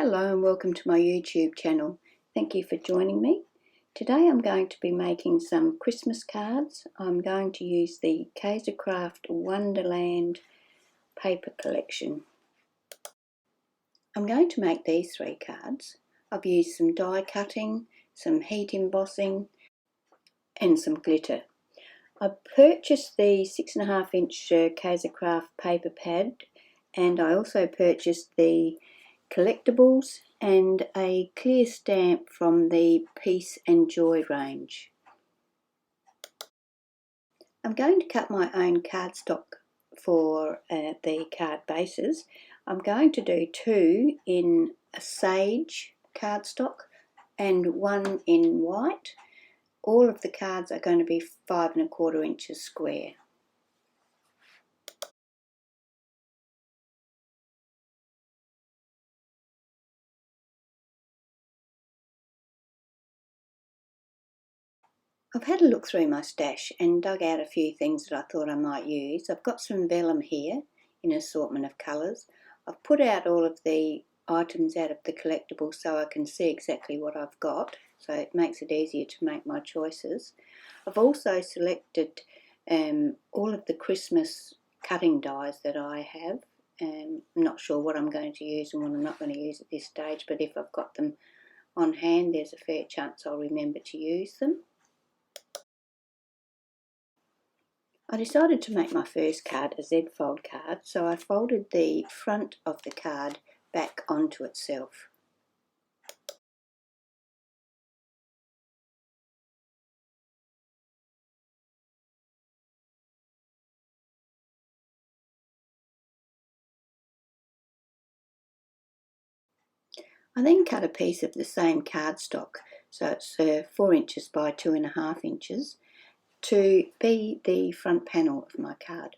Hello and welcome to my YouTube channel. Thank you for joining me. Today I'm going to be making some Christmas cards. I'm going to use the Craft Wonderland paper collection. I'm going to make these 3 cards. I've used some die cutting, some heat embossing and some glitter. I purchased the 6.5 inch Craft paper pad, and I also purchased the collectibles and a clear stamp from the Peace and Joy range. I'm going to cut my own cardstock for the card bases. I'm going to do 2 in a sage cardstock and 1 in white. All of the cards are going to be 5¼ inches square. I've had a look through my stash and dug out a few things that I thought I might use. I've got some vellum here in an assortment of colours. I've put out all of the items out of the collectibles so I can see exactly what I've got, so it makes it easier to make my choices. I've also selected all of the Christmas cutting dies that I have. I'm not sure what I'm going to use and what I'm not going to use at this stage, but if I've got them on hand, there's a fair chance I'll remember to use them. I decided to make my first card a Z-fold card, so I folded the front of the card back onto itself. I then cut a piece of the same cardstock, so it's 4 inches by 2.5 inches, to be the front panel of my card.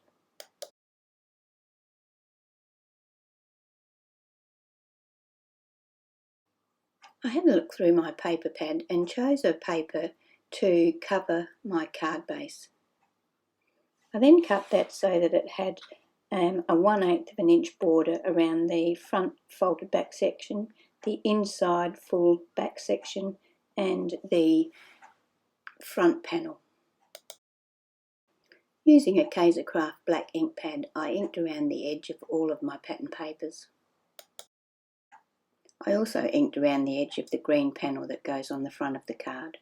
I had a look through my paper pad and chose a paper to cover my card base. I then cut that so that it had a 1/8 of an inch border around the front folded back section, the inside full back section and the front panel. Using a Craft black ink pad, I inked around the edge of all of my pattern papers. I also inked around the edge of the green panel that goes on the front of the card.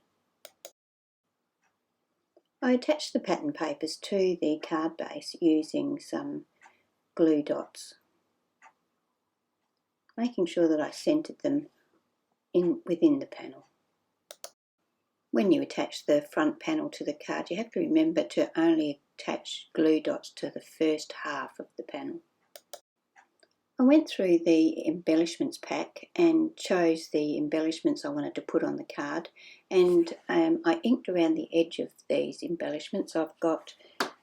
I attached the pattern papers to the card base using some glue dots, making sure that I centered them within the panel. When you attach the front panel to the card, you have to remember to only attach glue dots to the first half of the panel. I went through the embellishments pack and chose the embellishments I wanted to put on the card, and I inked around the edge of these embellishments. I've got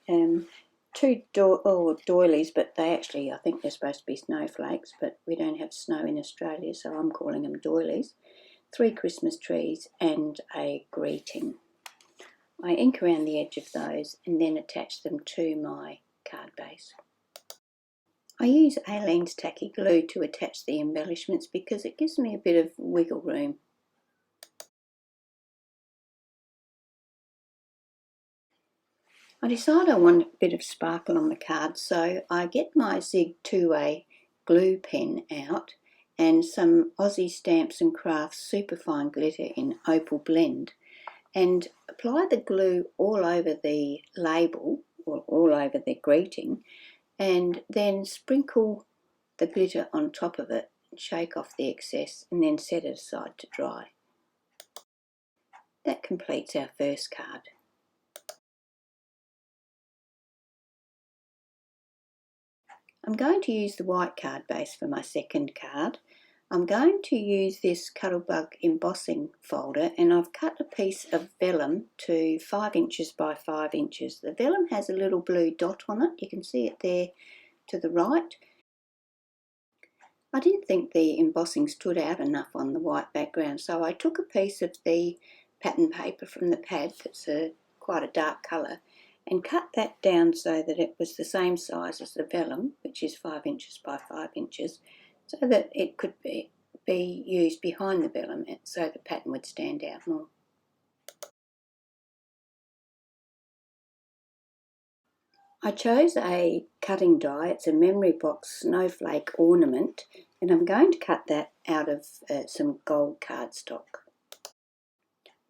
2 doilies, but they actually, I think they're supposed to be snowflakes, but we don't have snow in Australia, so I'm calling them doilies. 3 Christmas trees and a greeting. I ink around the edge of those and then attach them to my card base. I use Aleene's tacky glue to attach the embellishments because it gives me a bit of wiggle room. I decide I want a bit of sparkle on the card, so I get my Zig 2A glue pen out and some Aussie Stamps and Crafts superfine glitter in Opal Blend, and apply the glue all over the label or all over the greeting, and then sprinkle the glitter on top of it, shake off the excess and then set it aside to dry. That completes our first card. I'm going to use the white card base for my second card. I'm going to use this Cuttlebug embossing folder, and I've cut a piece of vellum to 5 inches by 5 inches. The vellum has a little blue dot on it. You can see it there to the right. I didn't think the embossing stood out enough on the white background, so I took a piece of the pattern paper from the pad that's quite a dark colour and cut that down so that it was the same size as the vellum, which is 5 inches by 5 inches, so that it could be used behind the vellum so the pattern would stand out more. I chose a cutting die. It's a memory box snowflake ornament, and I'm going to cut that out of some gold cardstock.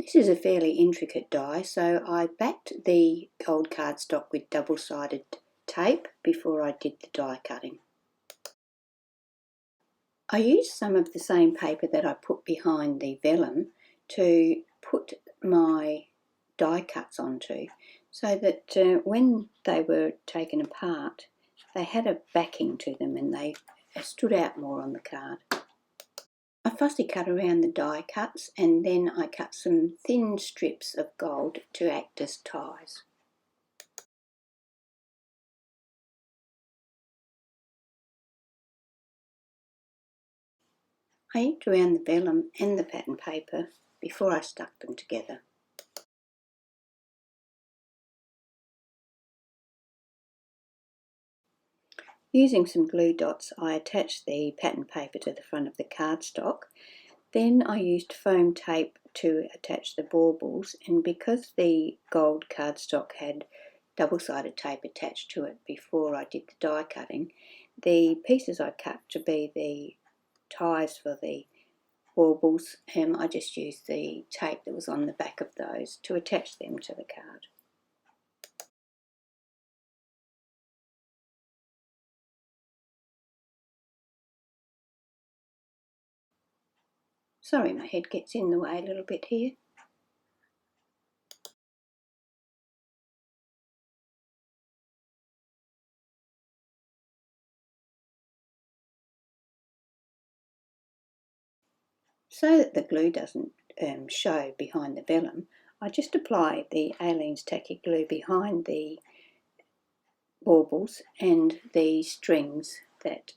This is a fairly intricate die, so I backed the gold cardstock with double-sided tape before I did the die cutting. I used some of the same paper that I put behind the vellum to put my die cuts onto, so that when they were taken apart they had a backing to them and they stood out more on the card. I fussy cut around the die cuts, and then I cut some thin strips of gold to act as ties. I inked around the vellum and the pattern paper before I stuck them together. Using some glue dots, I attached the pattern paper to the front of the cardstock. Then I used foam tape to attach the baubles, and because the gold cardstock had double-sided tape attached to it before I did the die cutting, the pieces I cut to be the ties for the baubles, I just used the tape that was on the back of those to attach them to the card. Sorry, my head gets in the way a little bit here. So that the glue doesn't show behind the vellum, I just apply the Aleene's tacky glue behind the baubles and the strings that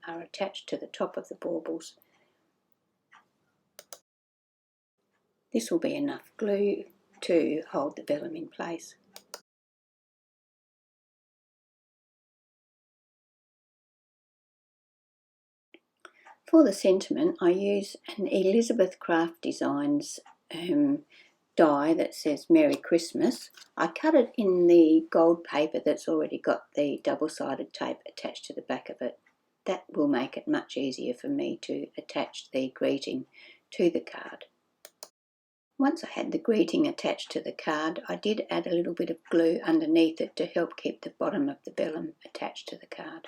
are attached to the top of the baubles. This will be enough glue to hold the vellum in place. For the sentiment, I use an Elizabeth Craft Designs die that says Merry Christmas. I cut it in the gold paper that's already got the double-sided tape attached to the back of it. That will make it much easier for me to attach the greeting to the card. Once I had the greeting attached to the card, I did add a little bit of glue underneath it to help keep the bottom of the vellum attached to the card.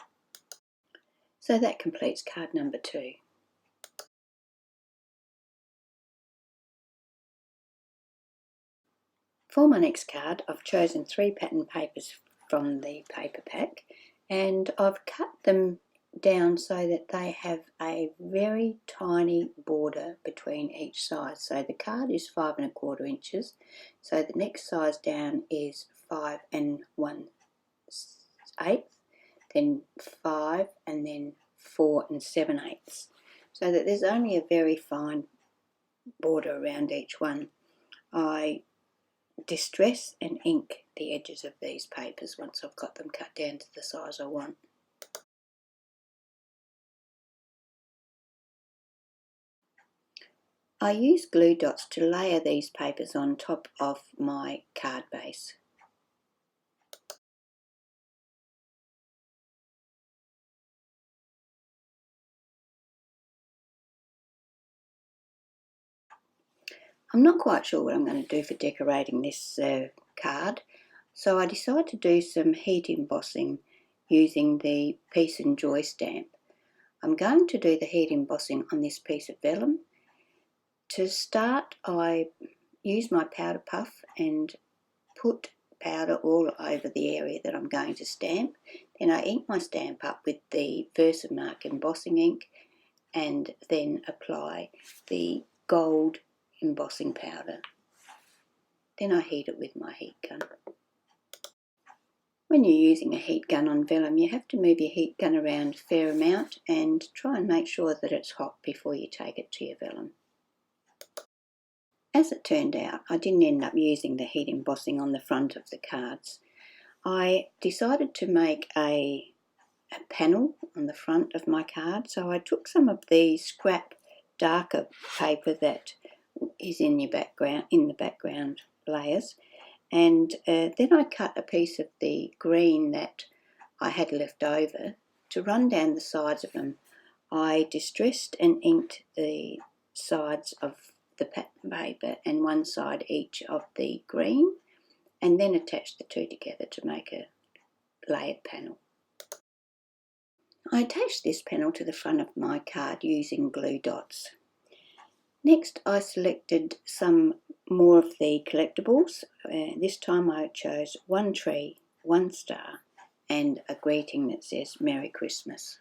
So that completes card number 2. For my next card, I've chosen 3 pattern papers from the paper pack, and I've cut them down so that they have a very tiny border between each size. So the card is 5 1/4 inches, so the next size down is 5 1/8, then 5, and then 4 7/8, so that there's only a very fine border around each one. I distress and ink the edges of these papers once I've got them cut down to the size I want. I use glue dots to layer these papers on top of my card base. I'm not quite sure what I'm going to do for decorating this card, so I decided to do some heat embossing using the Peace and Joy stamp. I'm going to do the heat embossing on this piece of vellum. To start, I use my powder puff and put powder all over the area that I'm going to stamp. Then I ink my stamp up with the Versamark embossing ink, and then apply the gold embossing powder. Then I heat it with my heat gun. When you're using a heat gun on vellum, you have to move your heat gun around a fair amount and try and make sure that it's hot before you take it to your vellum. As it turned out, I didn't end up using the heat embossing on the front of the cards. I decided to make a panel on the front of my card, so I took some of the scrap darker paper that is in your background, in the background layers, and then I cut a piece of the green that I had left over to run down the sides of them. I distressed and inked the sides of the pattern paper and one side each of the green, and then attached the two together to make a layered panel. I attached this panel to the front of my card using glue dots. Next I selected some more of the collectibles. This time I chose one tree, one star, and a greeting that says Merry Christmas.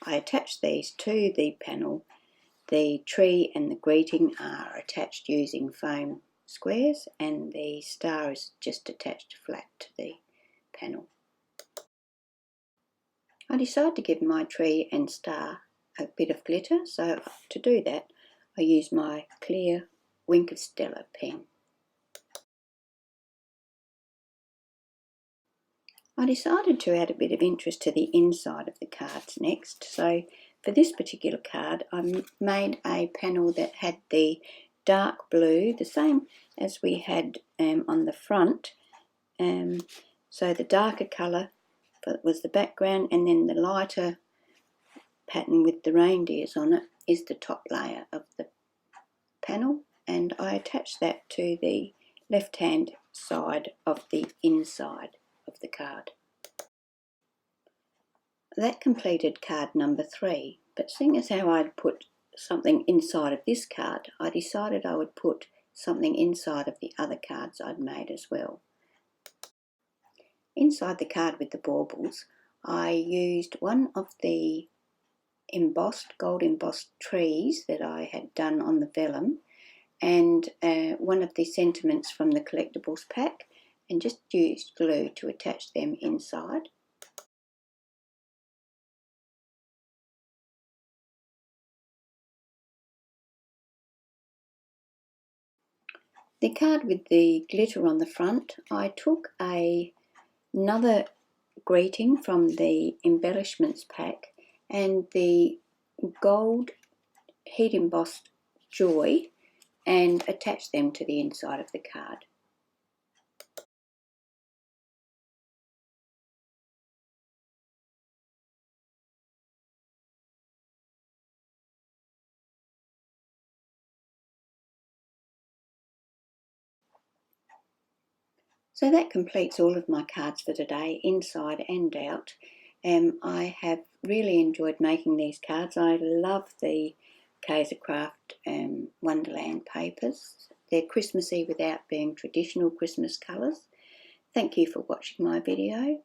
I attached these to the panel. The tree and the greeting are attached using foam squares, and the star is just attached flat to the panel. I decided to give my tree and star a bit of glitter, so to do that I used my clear Wink of Stella pen. I decided to add a bit of interest to the inside of the cards next, so for this particular card I made a panel that had the dark blue, the same as we had on the front, so the darker colour was the background, and then the lighter pattern with the reindeers on it is the top layer of the panel, and I attached that to the left hand side of the inside of the card. That completed card number 3, but seeing as how I'd put something inside of this card, I decided I would put something inside of the other cards I'd made as well. Inside the card with the baubles, I used one of the gold embossed trees that I had done on the vellum, and one of the sentiments from the collectibles pack, and just used glue to attach them inside. The card with the glitter on the front, I took another greeting from the embellishments pack and the gold heat embossed joy and attached them to the inside of the card. So that completes all of my cards for today, inside and out. I have really enjoyed making these cards. I love the Craft Wonderland papers. They're Christmassy without being traditional Christmas colours. Thank you for watching my video.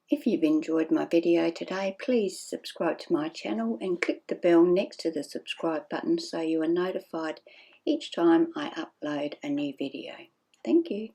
If you've enjoyed my video today, please subscribe to my channel and click the bell next to the subscribe button so you are notified each time I upload a new video. Thank you.